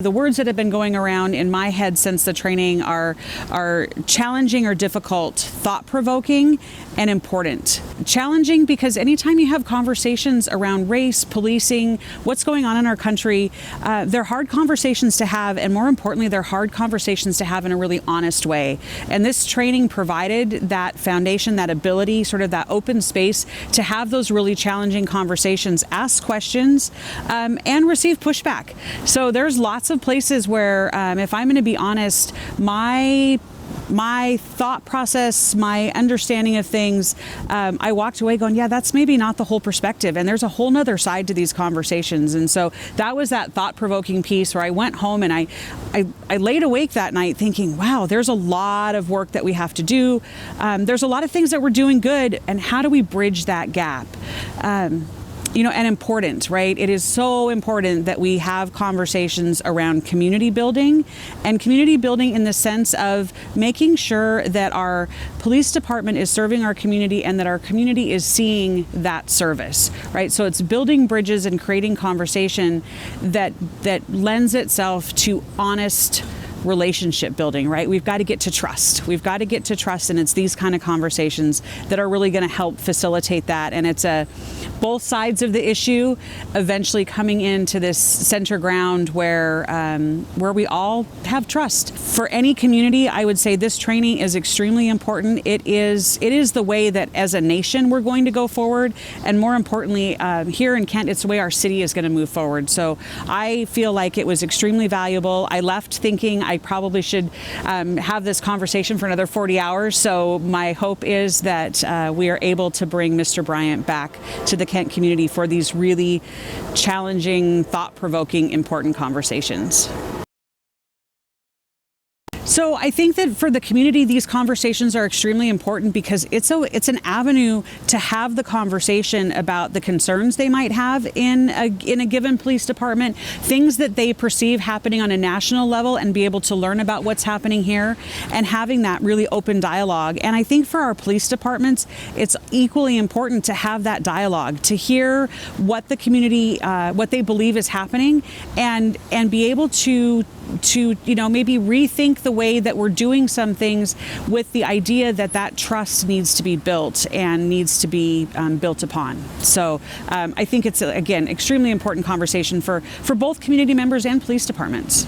The words that have been going around in my head since the training are challenging or difficult, thought-provoking, and important. Challenging because anytime you have conversations around race, policing, what's going on in our country, they're hard conversations to have, and more importantly, they're hard conversations to have in a really honest way. And this training provided that foundation, that ability, sort of that open space to have those really challenging conversations, ask questions, and receive pushback. So there's lots of places where, if I'm going to be honest, my thought process, my understanding of things, I walked away going, yeah, that's maybe not the whole perspective. And there's a whole nother side to these conversations. And so that was that thought-provoking piece where I went home and I laid awake that night thinking, wow, there's a lot of work that we have to do. There's a lot of things that we're doing good. And how do we bridge that gap? And important, right? It is so important that we have conversations around community building, and community building in the sense of making sure that our police department is serving our community and that our community is seeing that service, right? So it's building bridges and creating conversation that lends itself to honest relationship building, right? We've got to get to trust. We've got to get to trust, and it's these kind of conversations that are really going to help facilitate that. And it's both sides of the issue eventually coming into this center ground where we all have trust. For any community, I would say this training is extremely important. It is the way that as a nation we're going to go forward, and more importantly, here in Kent, it's the way our city is going to move forward. So I feel like it was extremely valuable. I left thinking I probably should have this conversation for another 40 hours. So my hope is that we are able to bring Mr. Bryant back to the Kent community for these really challenging, thought-provoking, important conversations. So I think that for the community, these conversations are extremely important because it's an avenue to have the conversation about the concerns they might have in a given police department, things that they perceive happening on a national level, and be able to learn about what's happening here and having that really open dialogue. And I think for our police departments, it's equally important to have that dialogue, to hear what the community, what they believe is happening, and be able to maybe rethink the way that we're doing some things with the idea that trust needs to be built and needs to be built upon. So I think it's, again, extremely important conversation for both community members and police departments.